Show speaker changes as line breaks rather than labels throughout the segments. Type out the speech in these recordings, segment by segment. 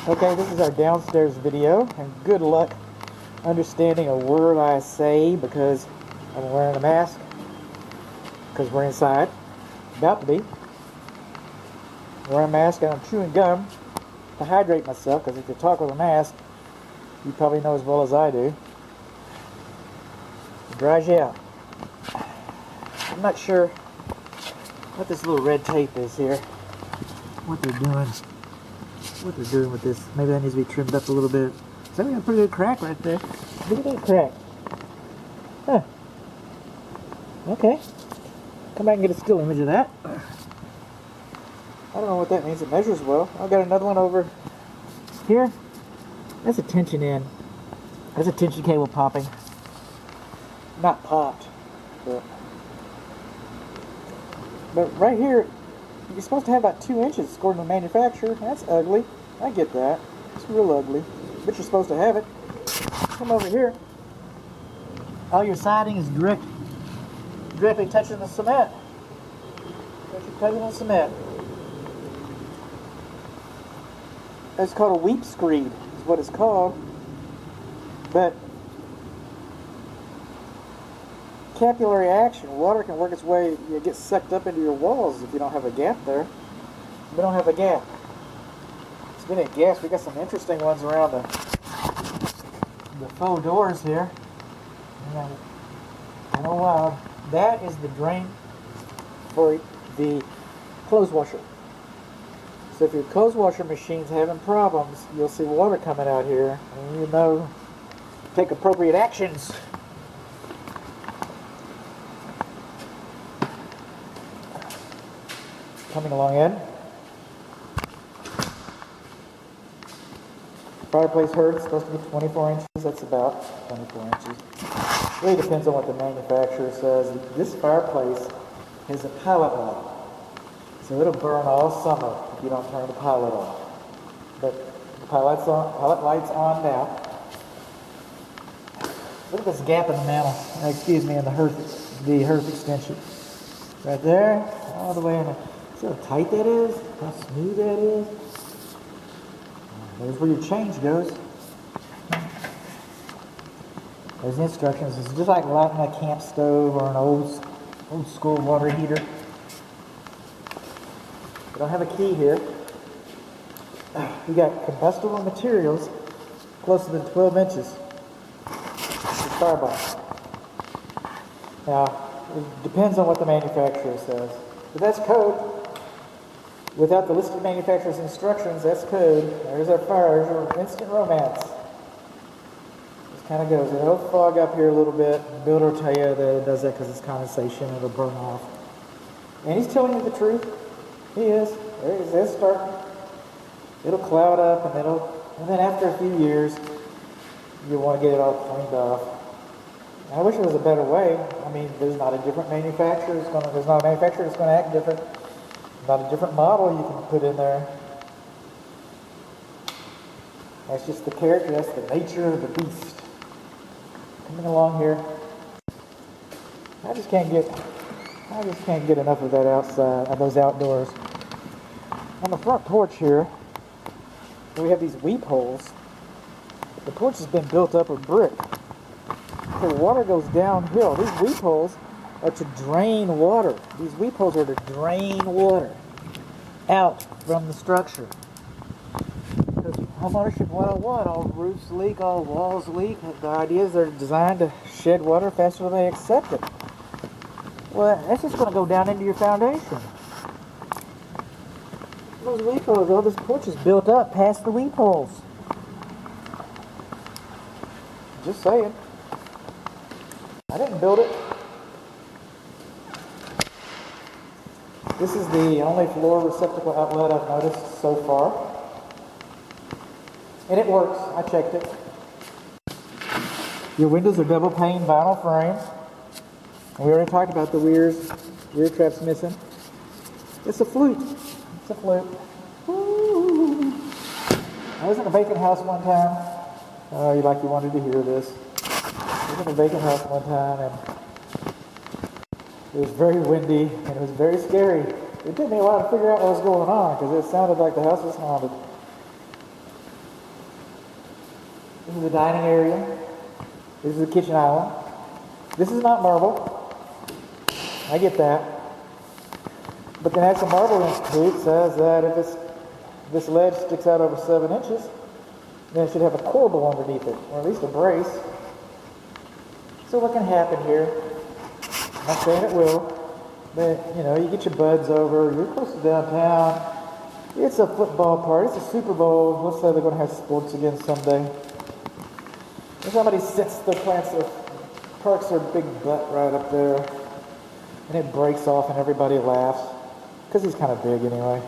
Okay, this is our downstairs video, and good luck understanding a word I say because I'm wearing a mask, because we're inside, about to be. I'm wearing a mask and I'm chewing gum to hydrate myself, because if you talk with a mask, you probably know as well as I do, it dries you out. I'm not sure what this little red tape is here, what they're doing with this. Maybe that needs to be trimmed up a little bit. So we got a pretty good crack right there. Look at that crack. Huh. Okay. Come back and get a still image of that. I don't know what that means. It measures well. I've got another one over here. That's a tension in. That's a tension cable popping. Not popped, but right here, you're supposed to have about 2 inches according to the manufacturer. That's ugly. I get that. It's real ugly. But you're supposed to have it. Come over here. All your siding is directly touching the cement. Touching the cement. It's called a weep screed, is what it's called. But capillary action, water can work its way, it gets sucked up into your walls if you don't have a gap there. We don't have a gap. Speaking of gaps, we got some interesting ones around the faux doors here. Kind of wild. That is the drain for the clothes washer. So if your clothes washer machine's having problems, you'll see water coming out here, and you know, take appropriate actions. Coming along in. Fireplace heard, it's supposed to be 24 inches. That's about 24 inches. Really depends on what the manufacturer says. This fireplace has a pilot light, so it'll burn all summer if you don't turn the pilot off. But the pilot light's on now. Look at this gap in the mantle. Excuse me, in the hearth extension. Right there, all the way in there. See how tight that is? How smooth that is? There's where your change goes. There's the instructions. It's just like lighting a camp stove or an old school water heater. We don't have a key here. We got combustible materials closer than 12 inches. The firebox. Now, it depends on what the manufacturer says. But that's code. Without the listed manufacturer's instructions, that's code. There's our fire. There's our instant romance. Just kind of goes. It'll fog up here a little bit. The builder will tell you that it does that because it's condensation. It'll burn off. And he's telling you the truth. He is. There it is. It's starting. It'll cloud up, and then after a few years, you'll want to get it all cleaned off. I wish there was a better way. I mean, there's not a different manufacturer. There's not a manufacturer that's going to act different. Not a different model you can put in there. That's just the character, that's the nature of the beast. Coming along here. I just can't get enough of that outside, of those outdoors. On the front porch here, we have these weep holes. The porch has been built up with brick. The water goes downhill. These weep holes are to drain water. These weep holes are to drain water out from the structure. Because homeownership 101, all roofs leak, all walls leak. The idea is they're designed to shed water faster than they accept it. Well, that's just going to go down into your foundation. Those weep holes, all this porch is built up past the weep holes. Just saying. I didn't build it. This is the only floor receptacle outlet I've noticed so far. And it works. I checked it. Your windows are double pane vinyl frame. And we already talked about the rear trap's missing. It's a flute. It's a flute. Woo. I was in a vacant house one time. You wanted to hear this. I was in a vacant house one time, and it was very windy, and it was very scary. It took me a while to figure out what was going on, because it sounded like the house was haunted. This is the dining area. This is the kitchen island. This is not marble. I get that. But the National Marble Institute says that if this ledge sticks out over 7 inches, then it should have a corbel underneath it, or at least a brace. So what can happen here? I'm not saying it will, but you get your buds over, you're close to downtown, it's a football party, it's a Super Bowl, let's say they're going to have sports again someday. And somebody parks their big butt right up there, and it breaks off and everybody laughs, because he's kind of big anyway.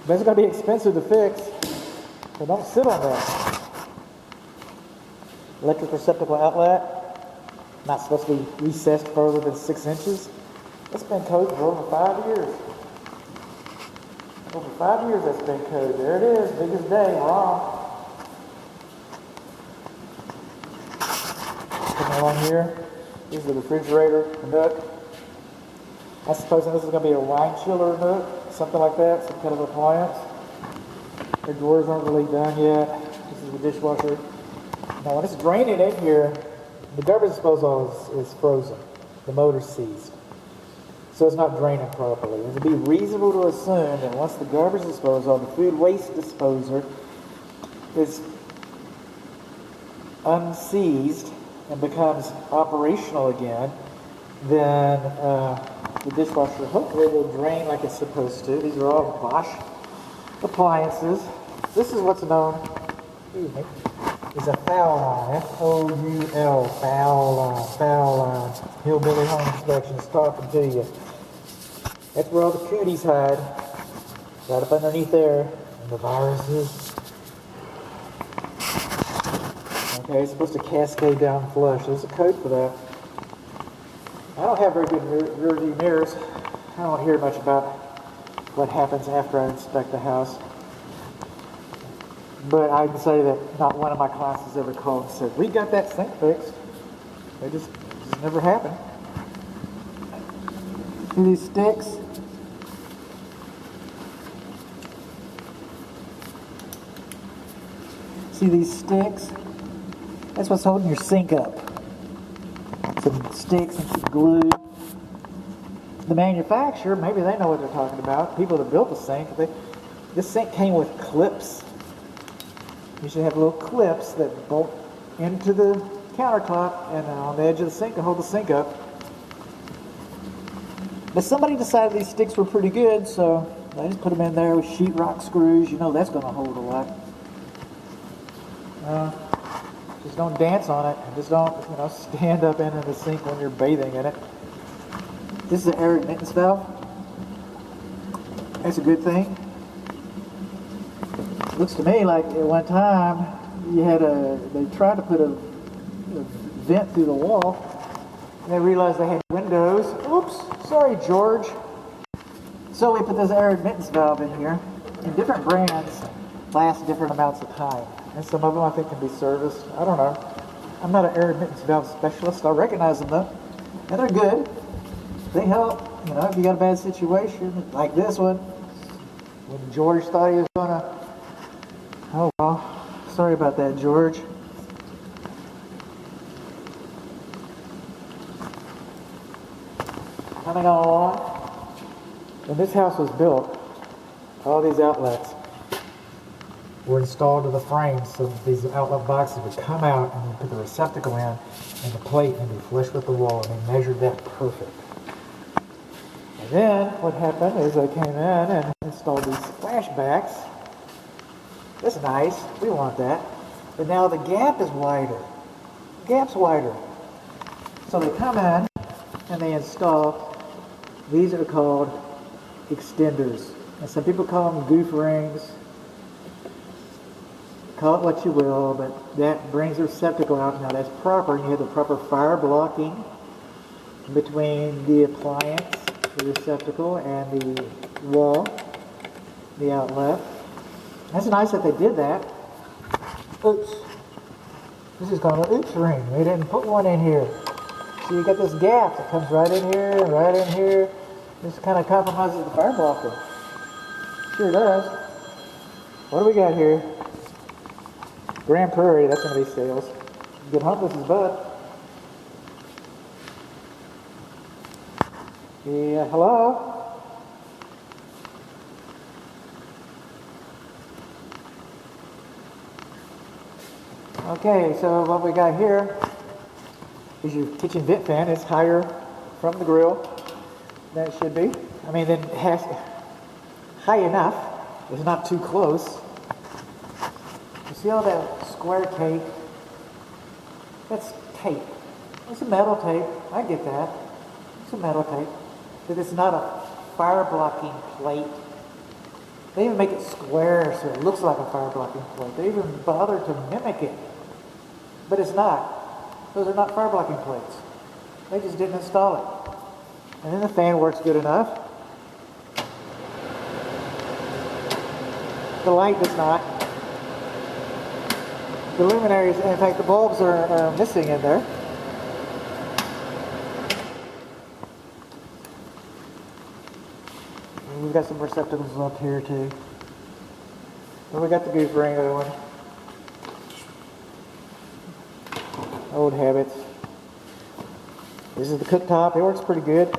But it's going to be expensive to fix, so don't sit on that. Electric receptacle outlet, not supposed to be recessed further than 6 inches. It's been coded for over 5 years. Over 5 years that's been coded. There it is, big as day, wrong. Coming along here, this is the refrigerator nook. I suppose this is going to be a wine chiller nook, something like that, some kind of appliance. The drawers aren't really done yet. This is the dishwasher. Now when it's draining in here, the garbage disposal is frozen. The motor's seized. So it's not draining properly. It would be reasonable to assume that once the garbage disposal, the food waste disposer, is unseized and becomes operational again, then the dishwasher hopefully will drain like it's supposed to. These are all Bosch appliances. This is what's known, is a foul line, F-O-U-L, foul line. Hillbilly Home Inspection's talking to you. That's where all the cooties hide, right up underneath there, and the viruses. Okay, it's supposed to cascade down flush. There's a code for that. I don't have very good rear view mirrors. I don't hear much about what happens after I inspect the house. But I can say that not one of my clients has ever called and said, we got that sink fixed. It just never happened. See these sticks? See these sticks? That's what's holding your sink up. Some sticks and some glue. The manufacturer, maybe they know what they're talking about. People that built the sink, this sink came with clips. You should have little clips that bolt into the countertop and on the edge of the sink to hold the sink up. But somebody decided these sticks were pretty good, so they just put them in there with sheetrock screws. You know that's going to hold a lot. Just don't dance on it, and just don't stand up into the sink when you're bathing in it. This is an air admittance valve. That's a good thing. Looks to me like at one time they tried to put a vent through the wall, and they realized they had windows. Oops, sorry George. So we put this air admittance valve in here, and different brands last different amounts of time. And some of them I think can be serviced. I don't know. I'm not an air admittance valve specialist. I recognize them though. And they're good. They help. If you got a bad situation, like this one, when George thought he was gonna, oh well, sorry about that, George. Coming on along, when this house was built, all these outlets were installed to the frames so that these outlet boxes would come out and you put the receptacle in and the plate and be flush with the wall, and they measured that perfect. And then what happened is they came in and installed these splashbacks. That's nice, we want that. But now the gap is wider. The gap's wider. So they come in and they install, these are called extenders. And some people call them goof rings. Call it what you will, but that brings the receptacle out. Now that's proper, and you have the proper fire blocking between the appliance, the receptacle, and the wall, the outlet. That's nice that they did that. Oops. This is called an oops ring. They didn't put one in here. So you got this gap that comes right in here and right in here. This kind of compromises the fire blocker. Sure does. What do we got here? Grand Prairie, that's going to be sales. Good hunt, this is Bud. Yeah, hello? Okay, so what we got here is your kitchen vent fan. It's higher from the grill than it should be. I mean, then it has high enough. It's not too close. You see all that square tape? That's tape. It's a metal tape. I get that. It's a metal tape. But it's not a fire blocking plate. They even make it square so it looks like a fire blocking plate. They even bother to mimic it. But it's not. Those are not fire blocking plates. They just didn't install it. And then the fan works good enough. The light does not. The luminaries, in fact, the bulbs are missing in there. And we've got some receptacles up here too. And we got the goose ring going. Old habits. This is the cooktop. It works pretty good.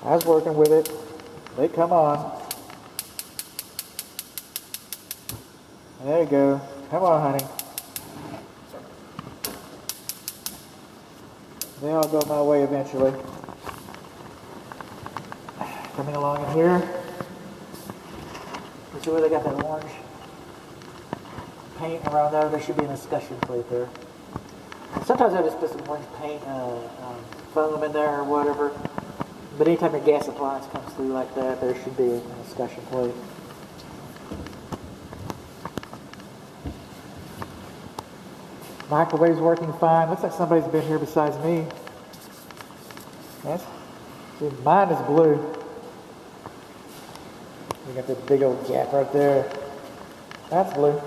I was working with it. They come on. There you go. Come on, honey. They all go my way eventually. Coming along in here. You see where they got that orange paint around there? There should be an escutcheon plate there. Sometimes I just put some orange paint, foam in there or whatever. But anytime your gas appliance comes through like that, there should be an escutcheon plate. Microwave's working fine. Looks like somebody's been here besides me. Yes. See, mine is blue. You got that big old gap right there. That's blue.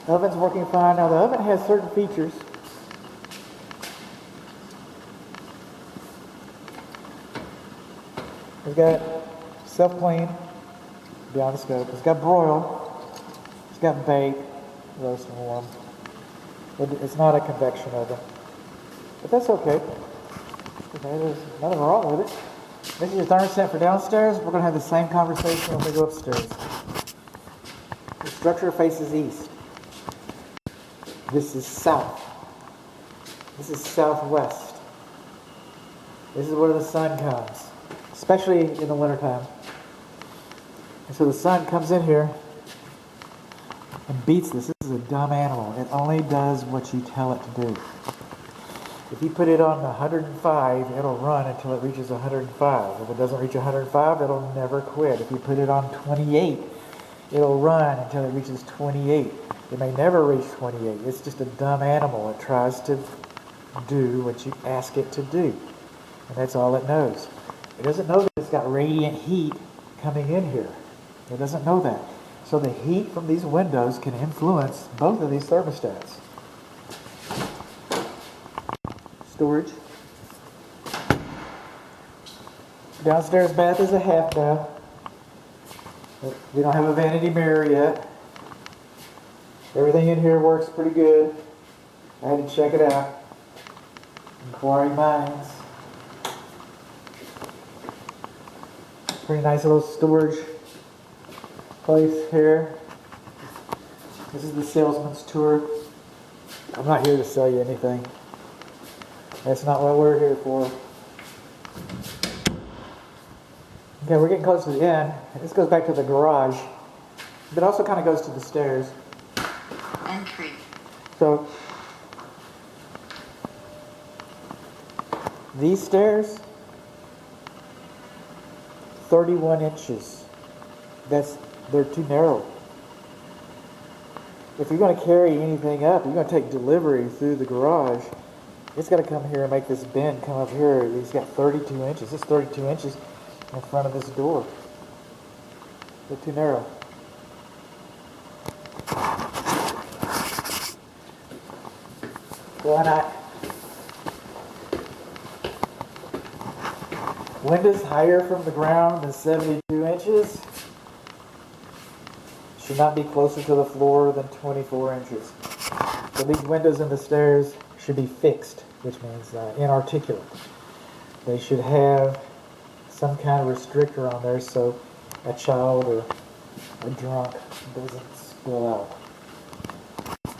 The oven's working fine. Now the oven has certain features. It's got self-clean, beyond the scope. It's got broil. It's got bake, roast and warm. It's not a convection oven. But that's okay. There's nothing wrong with it. This is your thermostat for downstairs. We're going to have the same conversation when we go upstairs. The structure faces east. This is south. This is southwest. This is where the sun comes, especially in the wintertime. And so the sun comes in here and beats this. This is a dumb animal. It only does what you tell it to do. If you put it on 105, it'll run until it reaches 105. If it doesn't reach 105, it'll never quit. If you put it on 28, it'll run until it reaches 28. It may never reach 28. It's just a dumb animal. It tries to do what you ask it to do. And that's all it knows. It doesn't know that it's got radiant heat coming in here. It doesn't know that. So the heat from these windows can influence both of these thermostats. Storage. Downstairs bath is a half bath. We don't have a vanity mirror yet. Everything in here works pretty good. I had to check it out. Inquiring minds. Pretty nice little storage place here. This is the salesman's tour. I'm not here to sell you anything. That's not what we're here for. Okay, we're getting close to the end. This goes back to the garage, but also kind of goes to the stairs.
Entry.
So, these stairs, 31 inches. They're too narrow. If you're going to carry anything up, you're going to take delivery through the garage, it's got to come here and make this bend come up here. It's got 32 inches. It's 32 inches in front of this door. They're too narrow. Why not? Windows higher from the ground than 72 inches should not be closer to the floor than 24 inches. So these windows in the stairs should be fixed, which means inarticulate. They should have some kind of restrictor on there so a child or a drunk doesn't spill out.